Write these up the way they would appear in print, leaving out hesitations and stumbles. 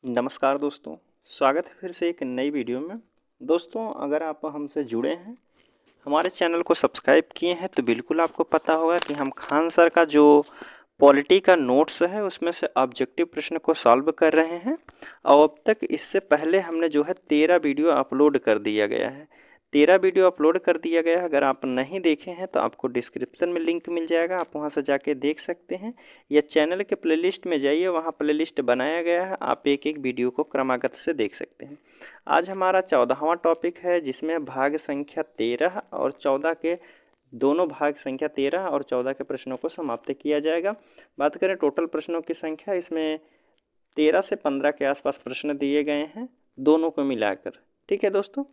नमस्कार दोस्तों, स्वागत है फिर से एक नई वीडियो में। दोस्तों, अगर आप हमसे जुड़े हैं, हमारे चैनल को सब्सक्राइब किए हैं तो बिल्कुल आपको पता होगा कि हम खान सर का जो पॉलिटी का नोट्स है उसमें से ऑब्जेक्टिव प्रश्न को सॉल्व कर रहे हैं। और अब तक इससे पहले हमने जो है 13 वीडियो अपलोड कर दिया गया है। 13 वीडियो अपलोड कर दिया गया है। अगर आप नहीं देखे हैं तो आपको डिस्क्रिप्शन में लिंक मिल जाएगा, आप वहां से जाके देख सकते हैं, या चैनल के प्लेलिस्ट में जाइए, वहां प्लेलिस्ट बनाया गया है, आप एक एक वीडियो को क्रमागत से देख सकते हैं। आज हमारा 14वां टॉपिक है, जिसमें भाग संख्या 13 और 14 के दोनों भाग संख्या 13 और 14 के प्रश्नों को समाप्त किया जाएगा। बात करें टोटल प्रश्नों की संख्या, इसमें 13 से 15 के आसपास प्रश्न दिए गए हैं, दोनों को मिलाकर। ठीक है दोस्तों,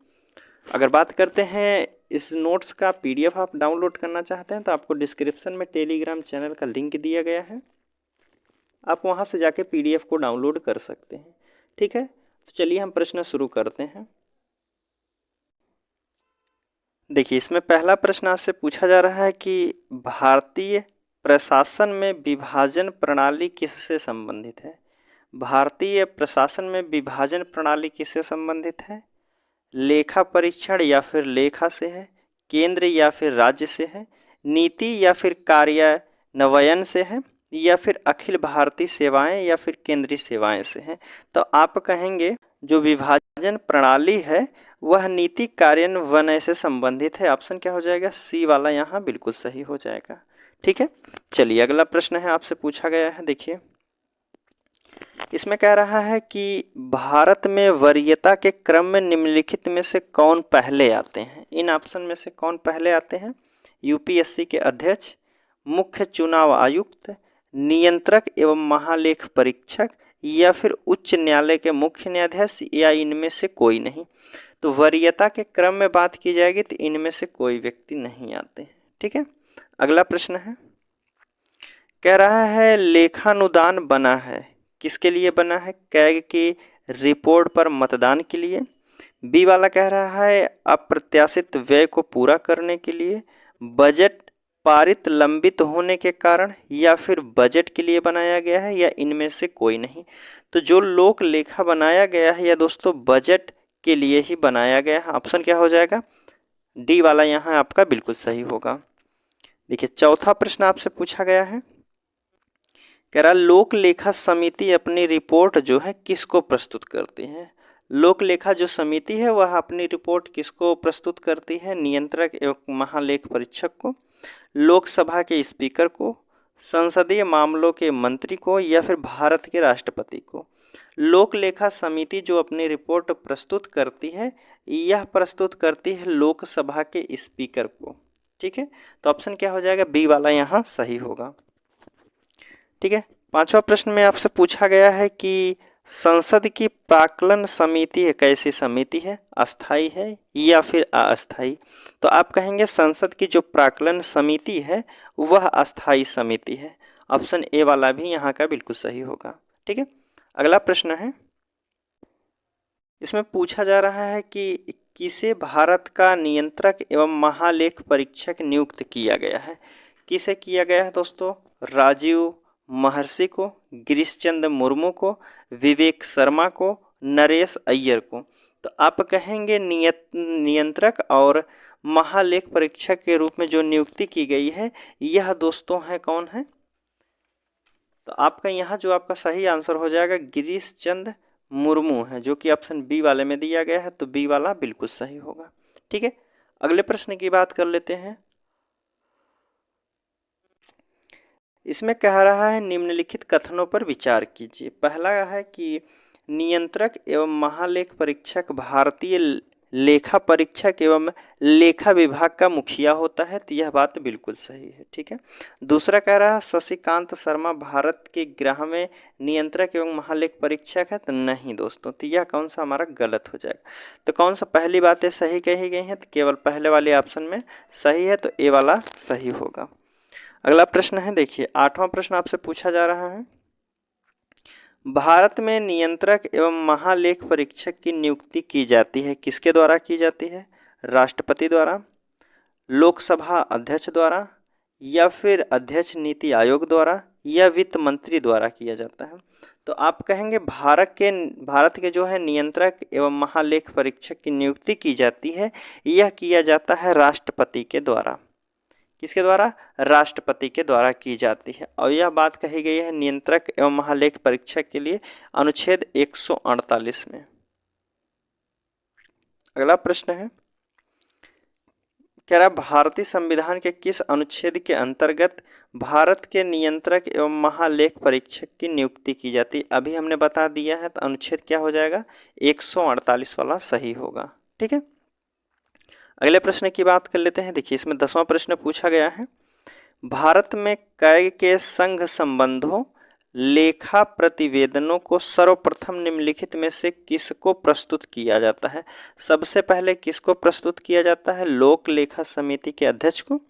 अगर बात करते हैं इस नोट्स का पीडीएफ आप डाउनलोड करना चाहते हैं तो आपको डिस्क्रिप्शन में टेलीग्राम चैनल का लिंक दिया गया है, आप वहां से जाके पीडीएफ को डाउनलोड कर सकते हैं। ठीक है, तो चलिए हम प्रश्न शुरू करते हैं। देखिए, इसमें पहला प्रश्न आपसे पूछा जा रहा है कि भारतीय प्रशासन में विभाजन प्रणाली किससे संबंधित है। भारतीय प्रशासन में विभाजन प्रणाली किससे संबंधित है? लेखा परीक्षण या फिर लेखा से है, केंद्र या फिर राज्य से है, नीति या फिर कार्यान्वयन से है, या फिर अखिल भारतीय सेवाएं या फिर केंद्रीय सेवाएं से है। तो आप कहेंगे जो विभाजन प्रणाली है वह नीति कार्यान्वयन से संबंधित है। ऑप्शन क्या हो जाएगा? सी वाला यहाँ बिल्कुल सही हो जाएगा। ठीक है, चलिए अगला प्रश्न है, आपसे पूछा गया है। देखिए, इसमें कह रहा है कि भारत में वरीयता के क्रम में निम्नलिखित में से कौन पहले आते हैं? इन ऑप्शन में से कौन पहले आते हैं? यूपीएससी के अध्यक्ष, मुख्य चुनाव आयुक्त, नियंत्रक एवं महालेख परीक्षक, या फिर उच्च न्यायालय के मुख्य न्यायाधीश, या इनमें से कोई नहीं। तो वरीयता के क्रम में बात की जाएगी तो इनमें से कोई व्यक्ति नहीं आते हैं। ठीक है, अगला प्रश्न है, कह रहा है लेखानुदान बना है, किसके लिए बना है? कैग की रिपोर्ट पर मतदान के लिए। बी वाला कह रहा है अप्रत्याशित व्यय को पूरा करने के लिए, बजट पारित लंबित होने के कारण, या फिर बजट के लिए बनाया गया है, या इनमें से कोई नहीं। तो जो लोक लेखा बनाया गया है या दोस्तों बजट के लिए ही बनाया गया है। ऑप्शन क्या हो जाएगा? डी वाला यहाँ आपका बिल्कुल सही होगा। देखिए, चौथा प्रश्न आपसे पूछा गया है, कह रहा लोक लेखा समिति अपनी रिपोर्ट जो है किसको प्रस्तुत करती है? लोक लेखा जो समिति है वह अपनी रिपोर्ट किसको प्रस्तुत करती है? नियंत्रक एवं महालेख परीक्षक को, लोकसभा के स्पीकर को, संसदीय मामलों के मंत्री को, या फिर भारत के राष्ट्रपति को। लोक लेखा समिति जो अपनी रिपोर्ट प्रस्तुत करती है, यह प्रस्तुत करती है लोकसभा के स्पीकर को। ठीक है, तो ऑप्शन क्या हो जाएगा? बी वाला यहाँ सही होगा। ठीक है, पांचवा प्रश्न में आपसे पूछा गया है कि संसद की प्राक्कलन समिति कैसी समिति है? अस्थाई है या फिर अस्थाई? तो आप कहेंगे संसद की जो प्राक्कलन समिति है वह अस्थाई समिति है। ऑप्शन ए वाला भी यहाँ का बिल्कुल सही होगा। ठीक है, अगला प्रश्न है, इसमें पूछा जा रहा है कि किसे भारत का नियंत्रक एवं महालेख परीक्षक नियुक्त किया गया है? किसे किया गया है दोस्तों? राजीव महर्षि को, गिरीश चंद्र मुर्मू को, विवेक शर्मा को, नरेश अय्यर को। तो आप कहेंगे नियंत्रक और महालेख परीक्षक के रूप में जो नियुक्ति की गई है यह दोस्तों है कौन है? तो आपका यहाँ जो आपका सही आंसर हो जाएगा गिरीश चंद्र मुर्मू है, जो कि ऑप्शन बी वाले में दिया गया है, तो बी वाला बिल्कुल सही होगा। ठीक है, अगले प्रश्न की बात कर लेते हैं। इसमें कह रहा है निम्नलिखित कथनों पर विचार कीजिए। पहला है कि नियंत्रक एवं महालेख परीक्षक भारतीय लेखा परीक्षक एवं लेखा विभाग का मुखिया होता है, तो यह बात बिल्कुल सही है। ठीक है, दूसरा कह रहा है शशिकांत शर्मा भारत के गृह में नियंत्रक एवं महालेख परीक्षक है, तो नहीं दोस्तों, तो यह कौन सा हमारा गलत हो जाएगा। तो कौन सा पहली बातें सही कही गई हैं? तो केवल पहले वाले ऑप्शन में सही है, तो ए वाला सही होगा। अगला प्रश्न है, देखिए आठवां प्रश्न आपसे पूछा जा रहा है, भारत में नियंत्रक एवं महालेख परीक्षक की नियुक्ति की जाती है, किसके द्वारा की जाती है? राष्ट्रपति द्वारा, लोकसभा अध्यक्ष द्वारा, या फिर अध्यक्ष नीति आयोग द्वारा, या वित्त मंत्री द्वारा किया जाता है? तो आप कहेंगे भारत के जो है नियंत्रक एवं महालेख परीक्षक की नियुक्ति की जाती है, यह किया जाता है राष्ट्रपति के द्वारा। किसके द्वारा? राष्ट्रपति के द्वारा की जाती है। और यह बात कही गई है नियंत्रक एवं महालेख परीक्षक के लिए अनुच्छेद 148 में। अगला प्रश्न है, कह रहा भारतीय संविधान के किस अनुच्छेद के अंतर्गत भारत के नियंत्रक एवं महालेख परीक्षक की नियुक्ति की जाती है? अभी हमने बता दिया है, तो अनुच्छेद क्या हो जाएगा? 148 वाला सही होगा। ठीक है, अगले प्रश्न की बात कर लेते हैं। देखिए इसमें 10वां प्रश्न पूछा गया है, भारत में कै के संघ संबंधों लेखा प्रतिवेदनों को सर्वप्रथम निम्नलिखित में से किसको प्रस्तुत किया जाता है? सबसे पहले किसको प्रस्तुत किया जाता है? लोक लेखा समिति के अध्यक्ष को,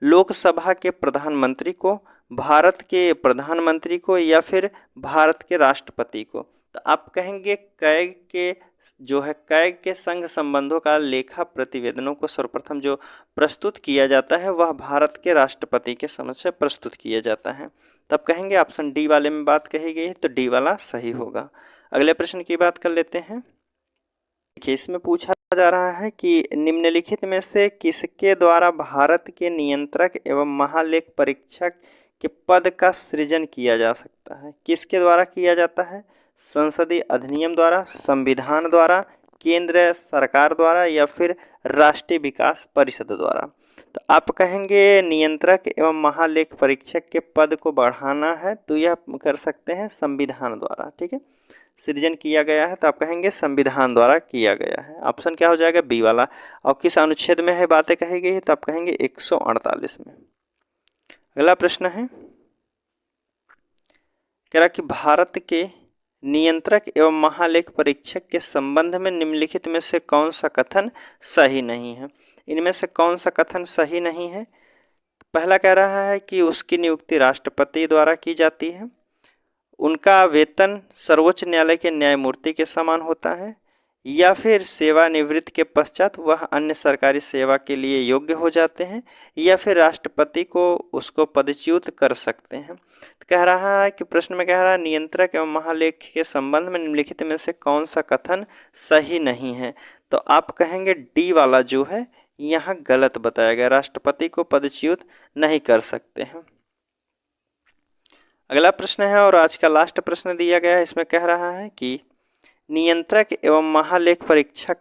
लोकसभा के प्रधानमंत्री को, भारत के प्रधानमंत्री को, या फिर भारत के राष्ट्रपति को? तो आप कहेंगे कै के संघ संबंधों का लेखा प्रतिवेदनों को सर्वप्रथम जो प्रस्तुत किया जाता है वह भारत के राष्ट्रपति के समक्ष प्रस्तुत किया जाता है। तब कहेंगे ऑप्शन डी वाले में बात कही गई है, तो डी वाला सही होगा। अगले प्रश्न की बात कर लेते हैं। देखिए इसमें पूछा जा रहा है कि निम्नलिखित में से किसके द्वारा भारत के नियंत्रक एवं महालेख परीक्षक के पद का सृजन किया जा सकता है? किसके द्वारा किया जाता है? संसदीय अधिनियम द्वारा, संविधान द्वारा, केंद्र सरकार द्वारा, या फिर राष्ट्रीय विकास परिषद द्वारा? तो आप कहेंगे नियंत्रक एवं महालेख परीक्षक के पद को बढ़ाना है तो यह कर सकते हैं संविधान द्वारा। ठीक है, सृजन किया गया है, तो आप कहेंगे संविधान द्वारा किया गया है। ऑप्शन क्या हो जाएगा? बी वाला। और किस अनुच्छेद में है बातें कही गई है? तो आप कहेंगे 148 में। अगला प्रश्न है, कह रहा कि भारत के नियंत्रक एवं महालेख परीक्षक के संबंध में निम्नलिखित में से कौन सा कथन सही नहीं है? इनमें से कौन सा कथन सही नहीं है? पहला कह रहा है कि उसकी नियुक्ति राष्ट्रपति द्वारा की जाती है, उनका वेतन सर्वोच्च न्यायालय के न्यायमूर्ति के समान होता है, या फिर सेवानिवृत्ति के पश्चात वह अन्य सरकारी सेवा के लिए योग्य हो जाते हैं, या फिर राष्ट्रपति को उसको पदच्युत कर सकते हैं। तो कह रहा है कि प्रश्न में कह रहा है नियंत्रक एवं महालेख के संबंध में निम्नलिखित में से कौन सा कथन सही नहीं है? तो आप कहेंगे डी वाला जो है यहाँ गलत बताया गया, राष्ट्रपति को पदच्युत नहीं कर सकते हैं। अगला प्रश्न है और आज का लास्ट प्रश्न दिया गया है, इसमें कह रहा है कि नियंत्रक एवं महालेख परीक्षक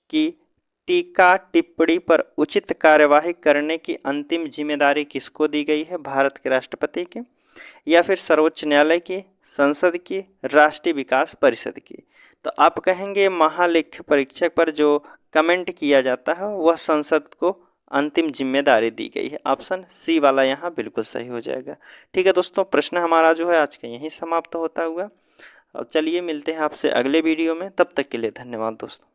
की टीका टिप्पणी पर उचित कार्यवाही करने की अंतिम जिम्मेदारी किसको दी गई है? भारत के राष्ट्रपति के, या फिर सर्वोच्च न्यायालय की, संसद की, राष्ट्रीय विकास परिषद की? तो आप कहेंगे महालेख परीक्षक पर जो कमेंट किया जाता है वह संसद को अंतिम जिम्मेदारी दी गई है। ऑप्शन सी वाला यहाँ बिल्कुल सही हो जाएगा। ठीक है दोस्तों, प्रश्न हमारा जो है आज का यहीं समाप्त होता हुआ। अब चलिए मिलते हैं आपसे अगले वीडियो में, तब तक के लिए धन्यवाद दोस्तों।